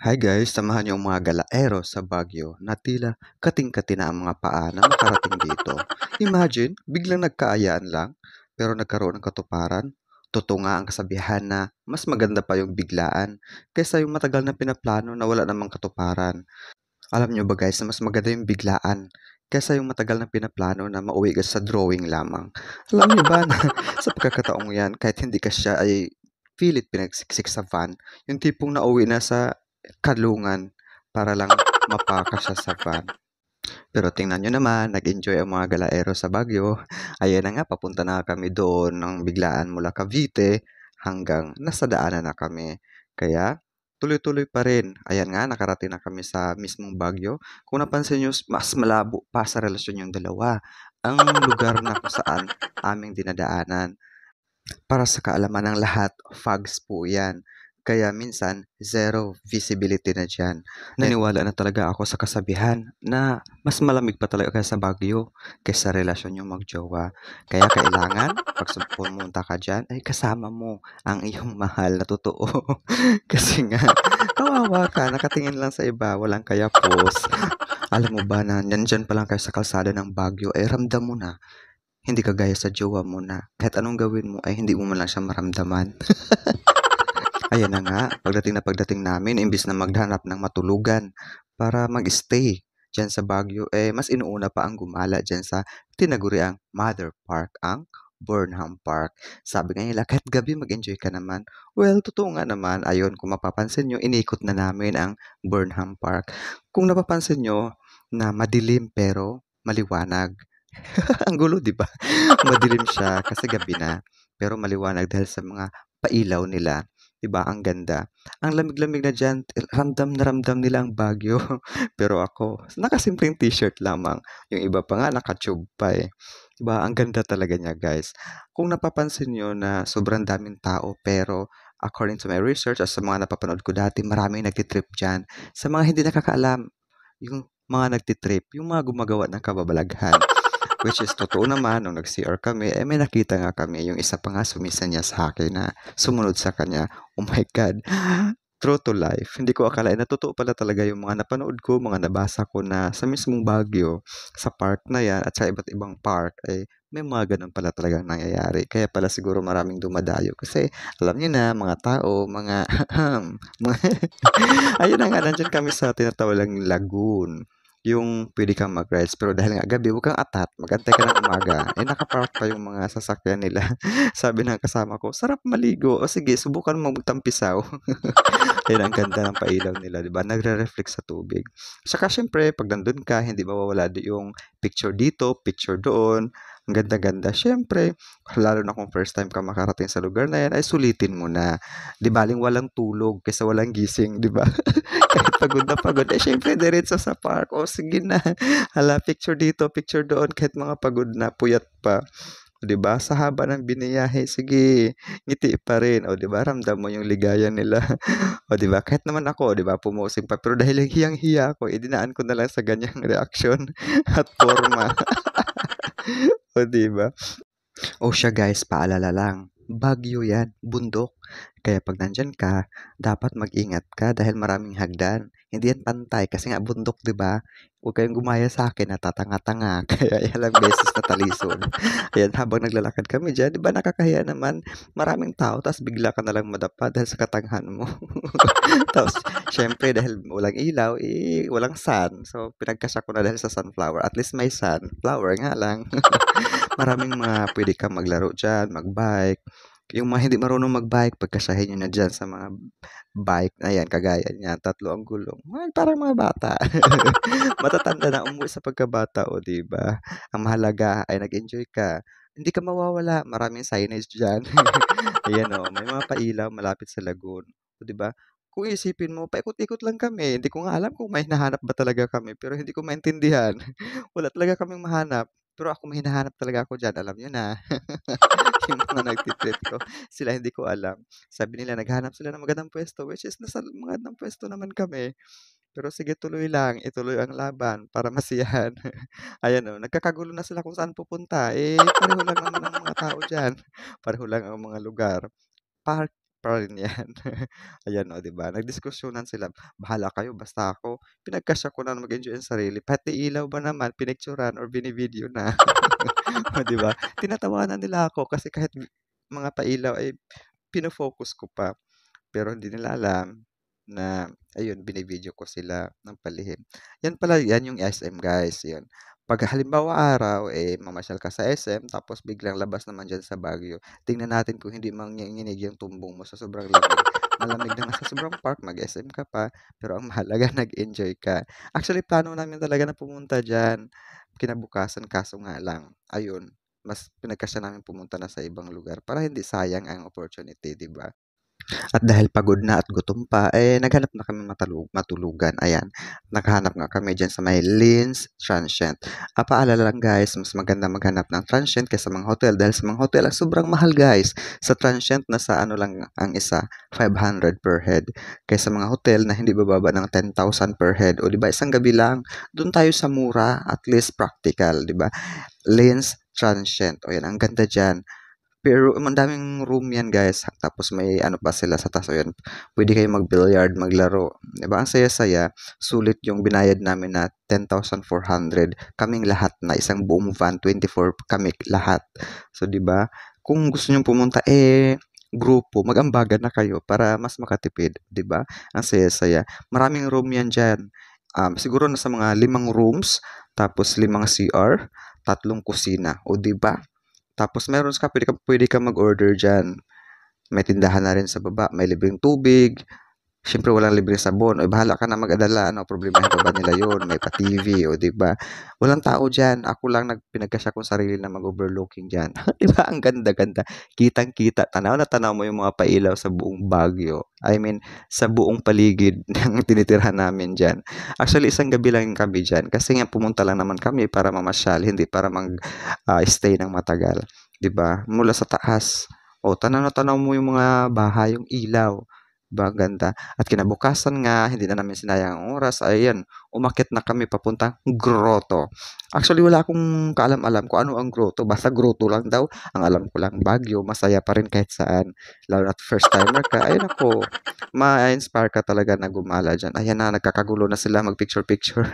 Hi guys, samahan niyo ang mga galaero sa Baguio na tila kating-kati na ang mga paa na makarating dito. Imagine, biglang nagkaayaan lang, pero nagkaroon ng katuparan. Totoo nga ang kasabihan na mas maganda pa yung biglaan kaysa yung matagal na pinaplano na wala namang katuparan. Alam niyo ba guys na mas maganda yung biglaan kaysa yung matagal na pinaplano na mauwi ka sa drawing lamang. Alam niyo ba na sa pagkakataong yan, kahit hindi ka siya ay pilit pinagsiksik sa van, yung tipong nauwi na sa kalungan para lang mapaka siya sa van. Pero tingnan niyo naman, nag-enjoy ang mga galaero sa Baguio. Ayan na nga, papunta na kami doon ng biglaan mula Cavite hanggang nasa daanan na kami. Kaya tuloy-tuloy pa rin. Ayan nga, nakarating na kami sa mismong Baguio. Kung napansin niyo, mas malabo pa sa relasyon yung dalawa. Ang lugar na kung saan aming dinadaanan. Para sa kaalaman ng lahat, fogs po 'yan. Kaya minsan zero visibility na diyan. Naniwala na talaga ako sa kasabihan na mas malamig pa talaga sa Baguio kaysa relasyon niyong mag-jowa. Kaya kailangan 'pag pumunta ka diyan ay kasama mo ang iyong mahal na totoo. Kasi nga kawawa ka, nakatingin lang sa iba, walang kayapos. Alam mo ba na nandiyan pa lang kayo sa kalsada ng Baguio ay ramdam mo na hindi kagaya sa jowa mo na kahit anong gawin mo ay hindi mo man lang siya maramdaman. Ayan na nga, pagdating namin imbis na maghanap ng matulugan para mag-stay diyan sa Baguio, eh mas inuuna pa ang gumala diyan sa tinaguriang Mother Park, ang Burnham Park. Sabi nga nila, kahit gabi mag-enjoy ka naman. Well, totoo nga naman, ayun, kung mapapansin nyo, inikot na namin ang Burnham Park. Kung napapansin nyo, na madilim pero maliwanag. Ang gulo, 'di ba? Madilim siya kasi gabi na, pero maliwanag dahil sa mga pailaw nila, 'di ba, ang ganda. Ang lamig-lamig na diyan, ramdam na ramdam nila ang Baguio. Pero ako, nakasimpleng t-shirt lamang, yung iba pa nga naka-tube pa, eh. 'Di ba, ang ganda talaga niya, guys. Kung napapansin niyo na sobrang daming tao, pero according to my research at sa mga napapanood ko dati, maraming nagti-trip diyan. Sa mga hindi nakakaalam, yung mga nagti-trip, yung mga gumagawa ng kababalaghan. Which is totoo naman nung nag-CR kami, eh, may nakita nga kami, yung isa pa nga sumisa niya sa akin na sumunod sa kanya. Oh my God, true to life. Hindi ko akalain na totoo pala talaga yung mga napanood ko, mga nabasa ko na sa mismong Baguio, sa park na yan at sa iba't ibang park, eh, may mga ganun pala talagang nangyayari. Kaya pala siguro maraming dumadayo kasi alam niyo na, mga tao, mga mga ayun na nga, nandiyan kami sa tinatawalang lagoon. Yung pwede kang mag-rides pero dahil nga gabi, huwag kang atat, mag-antay ka ng umaga. Eh, nakapark pa yung mga sasakyan nila. Sabi ng kasama ko, "Sarap maligo. O sige, subukan mo magtampisaw." Ayun, ang ganda ng pailaw nila, 'di ba? Nagre-reflect sa tubig. Tsaka siyempre 'pag nandun ka, hindi mawawala yung picture dito, picture doon. Ang ganda-ganda. Siyempre, lalo na kung first time ka makarating sa lugar na 'yan, ay sulitin mo na. 'Di baling walang tulog kaysa walang gising, 'di ba? Kahit pagod na pagod, eh, siyempre diretso sa park. O sige na, hala, picture dito, picture doon, kahit mga pagod na, puyat pa. O 'di ba, sa haba ng biniyahe, sige, ngiti pa rin. O 'di ba, ramdam mo yung ligaya nila. O 'di ba, kahit naman ako, 'di ba, pumosing pa, pero dahil hiyang-hiya ako, idinaan ko na lang sa ganyang reaksyon at porma. O 'di ba? O siya guys, paalala lang, Baguio yan, bundok. Kaya 'pag nandiyan ka, dapat mag-ingat ka dahil maraming hagdan. Hindi yan pantay kasi nga bundok, 'di ba? Huwag kayong gumaya sa akin na tatanga-tanga, kaya ilang beses natalisod. Ayan, habang naglalakad kami diyan, 'di ba nakakahiya naman, maraming tao ta's bigla ka nalang madapa dahil sa katanghan mo. Tapos siyempre dahil walang ilaw, eh, walang sun. So, pinagkasya ko na dahil sa sunflower, at least may sun, flower nga lang. Maraming mga puwede kang maglaro diyan, mag-bike. Yung mga hindi marunong mag-bike, pagkasahin niyo na diyan sa mga bike na 'yan, kagaya niyan, 3 ang gulong, parang mga bata. Matatanda na, umuwi sa pagkabata, oh, 'di ba? Ang mahalaga ay nag-enjoy ka. Hindi ka mawawala, maraming signage diyan. Ayan, oh, may mga pailaw malapit sa lagoon, oh, 'di ba? Kung iisipin mo, paikot-ikot lang kami, hindi ko nga alam kung may hinahanap ba talaga kami, pero hindi ko maintindihan. Wala talaga kaming mahanap, pero ako may hinahanap talaga ako diyan, alam niyo na. Yung mga nagti-trip ko, sila hindi ko alam. Sabi nila naghahanap sila ng magandang puwesto, which is nasa magandang puwesto naman kami. Pero sige, tuloy lang, ituloy ang laban para masiyahan. Ayan, oh, nagkakagulo na sila kung saan pupunta, eh, pareho lang naman ang mga tao diyan, pareho lang ang mga lugar. Park pa rin 'yan. Ayan, oh, 'di ba, nagdiskusyonan sila, "Bahala kayo basta ako pinagkasya ko na mag-enjoy ang sarili, pati ilaw ba naman pinicturan or bini-video na." Oh, 'di ba? Tinatawanan nila ako kasi kahit mga pailaw ay pino-focus ko pa. Pero hindi nila alam na ayun bini-video ko sila ng palihim. Yan pala yan yung SM guys, yun. 'Pag halimbawa araw, eh, mamasyal ka sa SM tapos biglang labas naman diyan sa Baguio, tingnan natin kung hindi manginginig yung tumbong mo sa sobrang lamig. Malamig na nga sa sobrang park, mag-SM ka pa, pero ang mahalaga nag-enjoy ka. Actually plano namin talaga na pumunta diyan kinabukasan kaso nga lang, ayun, mas pinagkasya namin pumunta na sa ibang lugar para hindi sayang ang opportunity, 'di ba? At dahil pagod na at gutom pa, eh, naghanap na kami matulugan, ayan. Nakahanap nga kami diyan sa may Lin's Transient. Paalala lang guys, mas maganda maghanap ng transient kaysa mga hotel dahil sa mga hotel ang sobrang mahal guys. Sa transient nasa ano lang ang isa, 500 per head. Kaysa mga hotel na hindi bababa ng 10,000 per head. O 'di ba, isang gabi lang, doon tayo sa mura, at least practical, 'di ba? Lin's Transient. O yan, ang ganda diyan. Pero daming room 'yan guys, tapos may ano pa sila sa taas, ayun, puwede kayong mag-billiard, maglaro, 'di ba ang saya-saya. Sulit yung binayad namin na 10,400 kaming lahat na isang buong van, 24 kami lahat. So 'di ba, kung gusto niyong pumunta, eh, grupo, mag-ambagan na kayo para mas makatipid, 'di ba? Ang saya-saya. Maraming room 'yan diyan, siguro nasa mga 5 rooms, tapos 5 CR, 3 kusina, o 'di ba? Tapos meron ka puwede kang mag-order diyan. May tindahan na rin sa baba, may libreng tubig, siyempre walang libreng sabon, o bahala ka na mag-alala ano, problemahin pa ba nila yun, may pa-TV, o 'di ba? Walang tao diyan, ako lang pinagkasya kong sarili na mag-overlooking diyan. 'Di ba ang ganda-ganda, kitang-kita, tanaw na tanaw mo yung mga pailaw sa buong Baguio. I mean, sa buong paligid ng tinitirhan namin diyan. Actually, isang gabi lang kami diyan kasi nga pumunta lang naman kami para mamasyal, hindi para stay ng matagal, 'di ba? Mula sa taas, oh, tanaw na tanaw mo yung mga bahay, yung ilaw, 'di ba ang ganda? At kinabukasan nga, hindi na namin sinayang ang oras, ayan, umakyat na kami papuntang grotto. Actually, wala akong kaalam-alam kung ano ang grotto, basta grotto lang daw. Ang alam ko lang, Baguio, masaya pa rin kahit saan. Lalo na't first timer ka, ay naku, ma-inspire ka talaga na gumala diyan. Ayan na, nagkakagulo na sila, mag-picture-picture.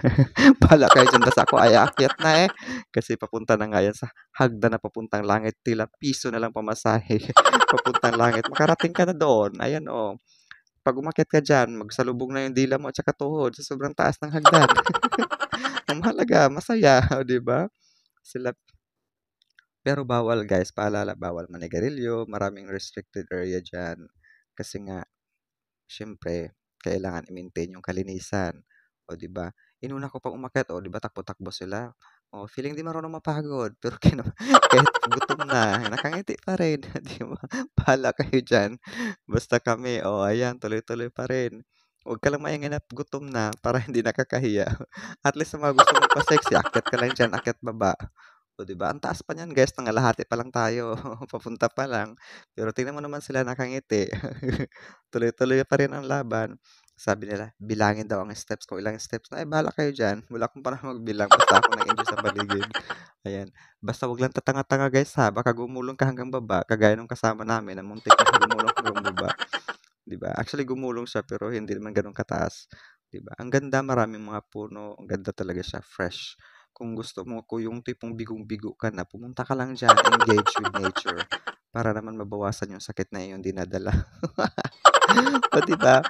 Bahala kayo diyan, basta ako ay aakyat na, eh. Kasi papunta na nga yan sa hagdan na papuntang langit, tila piso na lang pamasahe papuntang langit, makarating ka na doon. Ayan, oh. 'Pag umakyat ka diyan, magsalubong na yung dila mo at saka tuhod sa sobrang taas ng hagdan. Ang mahalaga masaya, oh, 'di ba? Sila pero bawal guys, paalala, bawal manigarilyo, maraming restricted area diyan. Kasi nga siyempre kailangan i-maintain yung kalinisan, oh, 'di ba? Inuna ko pang umakyat, oh, 'di ba takbo-takbo sila. Oh, feeling 'di marunong mapagod, pero kahit gutom na, nakangiti pa rin, 'di ba? Bahala kayo diyan, basta kami, oh, ayan tuloy-tuloy pa rin. Huwag ka lang mainganap gutom na para hindi nakakahiya. At least sa mga gusto magpa-sexy, akyat ka lang diyan, akyat baba. Oh, 'di ba ang taas pa niyan guys, nangalahati pa lang tayo, papunta pa lang. Pero tingnan mo naman sila nakangiti. Tuloy-tuloy pa rin ang laban. Sabi nila, bilangin daw ang steps, kung ilang steps na, eh, bahala kayo diyan. Wala akong panahon magbilang, basta ako nag-enjoy sa paligid. Ayan, basta 'wag lang tatanga-tanga guys ha, baka gumulong ka hanggang baba, kagaya nung kasama namin na muntik na gumulong hanggang baba, 'di ba? Actually gumulong siya pero hindi naman gano'n kataas, 'di ba? Ang ganda, maraming mga puno, ang ganda talaga siya, fresh. Kung gusto mo kung yung tipong bigong-bigo ka na, pumunta ka lang diyan, engage with nature, para naman mabawasan yung sakit na iyong dinadala. Oh, 'di ba?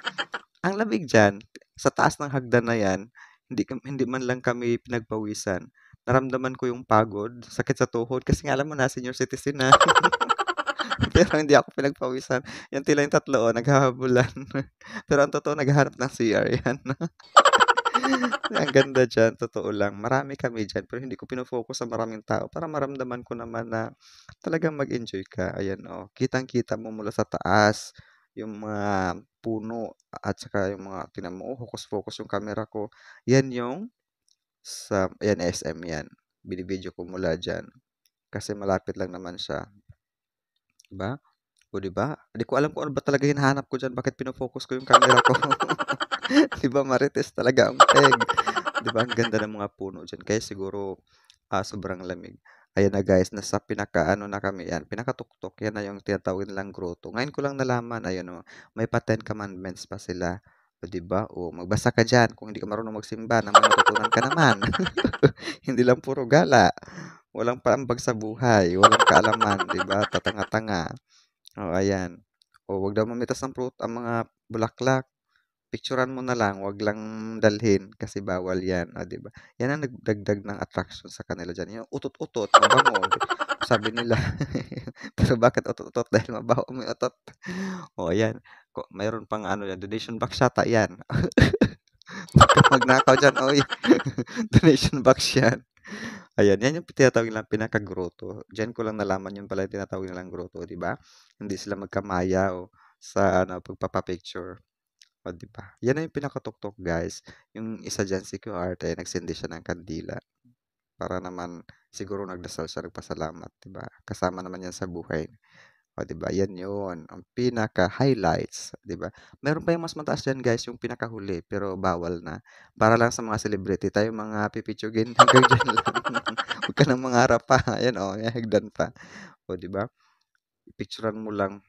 Ang lamig diyan, sa taas ng hagdan na 'yan, hindi man lang kami pinagpawisan. Naramdaman ko yung pagod, sakit sa tuhod kasi nga alam mo na senior citizen na. Pero hindi ako pinagpawisan. Yan tila yung tatlo, oh, naghahabulan. Pero ang totoo naghahanap ng CR 'yan. Ang ganda diyan, totoo lang. Marami kami diyan pero hindi ko pino-focus sa maraming tao para maramdaman ko naman na talagang mag-enjoy ka. Ayan, oh, kitang-kita mo mula sa taas yung mga puno at saka yung mga tingnan mo, oh, focus-focus yung camera ko. Yan yung ayan SM yan. Binibidyo ko mula diyan kasi malapit lang naman siya, 'di ba? Oh, 'di ba? Di ko alam kung ano ba talaga hinahanap ko diyan, bakit pino-focus ko yung camera ko. 'Di ba marites talaga ang peg. 'Di ba ang ganda ng mga puno diyan kaya siguro, sobrang lamig. Ayan na guys, nasa pinakaano na kami, 'yan, pinakatuktok, 'yan na yung tinatawag nilang grotto. Ngayon ko lang nalaman, ayun oh, may pa Ten Commandments pa sila. Oh, 'di ba? Oh, magbasa ka diyan kung hindi ka marunong magsimba na may matutunan ka naman. Hindi lang puro gala, walang paambag sa buhay, walang kaalaman, 'di ba? Tatanga-tanga. Oh, ayan. Oh, 'wag daw mamitas ng ang mga bulaklak. Picturan mo na lang, 'wag lang dalhin kasi bawal 'yan, oh, 'di ba? 'Yan ang nagdagdag ng attraction sa kanila diyan, yung utot-utot, mabango, sabi nila. Pero bakit utot-utot? Dahil mabaho mo yung utot. Oh, ayan, mayroon pang ano yan, donation box yata 'yan. Huwag kang magnakaw diyan, uy. Donation box 'yan. Ayan, 'yan yung tinatawag nilang pinaka-grotto. Diyan ko lang nalaman yun pala yung tinatawag nilang grotto, 'di ba? Hindi sila magkamaya o sa ano, pagpapa-picture. Oh, 'di ba? 'Yan na yung pinakatuktok guys. Yung isa diyan si QRT nagsindi siya ng kandila para naman siguro nagdasal siya, nagpasalamat, 'di ba? Kasama naman 'yan sa buhay. Oh, 'di ba? 'Yan 'yun, ang pinaka-highlights, 'di ba? Meron pa yung mas mataas diyan guys, yung pinakahuli pero bawal na. Para lang sa mga celebrity, tayong mga pipitsugin hanggang diyan lang. Huwag ka ng mangarap pa. Ayan, oh, may hagdan pa. Oh, 'di ba? Picturean mo lang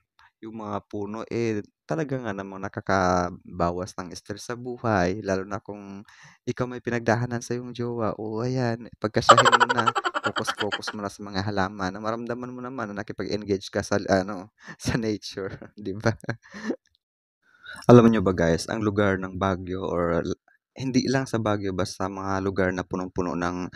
yung mga puno, eh, talaga nga namang nakakabawas ng stress sa buhay lalo na kung ikaw may pinagdaanan sa iyong jowa. O ayan, pagkasahin mo na, focus-focus mo na sa mga halaman na maramdaman mo naman na nakipag-engage ka sa ano, sa nature, 'di ba? Alam niyo ba guys, ang lugar ng Baguio or hindi lang sa Baguio basta mga lugar na punong-puno ng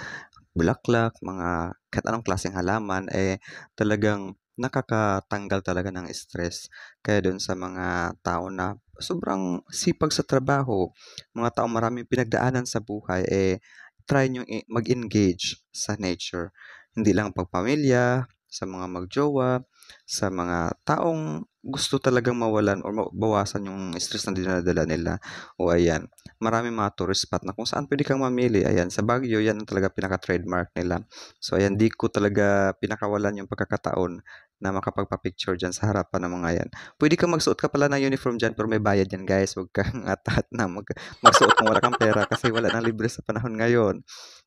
bulaklak, mga kahit anong klaseng halaman, eh, talagang nakakatanggal talaga ng stress. Kaya dun sa mga tao na sobrang sipag sa trabaho, mga taong maraming pinagdaanan sa buhay, eh, try niyong mag-engage sa nature. Hindi lang pagpamilya, sa mga magjowa, sa mga taong gusto talagang mawalan or mabawasan yung stress na dinadala nila. O ayan, maraming mga tourist spot na kung saan puwede kang mamili, ayan. Sa Baguio, 'yan ang talaga pinaka-trademark nila. So ayan, 'di ko talaga pinakawalan yung pagkakataon na makapagpa-picture diyan sa harapan ng mga 'yan. Puwede kang magsuot ka pala ng uniform diyan pero may bayad 'yan guys, huwag kang atat na magsuot kung wala kang pera kasi wala ng libre sa panahon ngayon.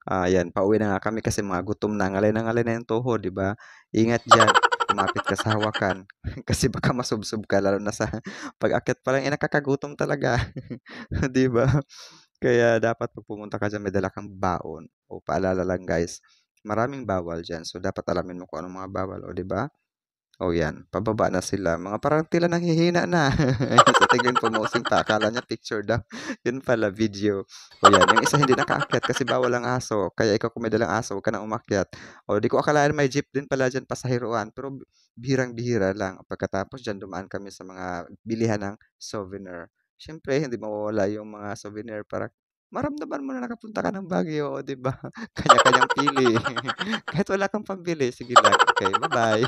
Ayan, pauwi na nga kami kasi mga gutom na ngalay na yung tuhod, 'di ba? Ingat diyan, kumapit ka sa hawakan kasi baka masubsob ka lalo na sa pag-akyat pa lang, eh, nakakagutom talaga, 'di ba? Kaya dapat 'pag pumunta ka diyan may dala kang baon. O paalala lang guys, maraming bawal diyan. So, dapat alamin mo kung anong mga bawal, o 'di ba? O 'yan, pababa na sila. Mga parang tila nanghihina na. Sa tingin pumosing pa, akala niya picture daw. Yun pala video. O 'yan, yung isa hindi nakaakyat kasi bawal ang aso. Kaya ikaw kung may dalang aso, huwag ka na umakyat. O 'di ko akalain may jeep din pala diyan, pasaheroan, pero bihirang-bihira lang. Pagkatapos diyan dumaan kami sa mga bilihan ng souvenir. Siyempre hindi mawawala yung mga souvenir para maramdaman mo na nakapunta ka ng Baguio, o 'di ba? Kanya-kanyang pili. Kahit wala kang pambili, sige lang. Okey, bye-bye.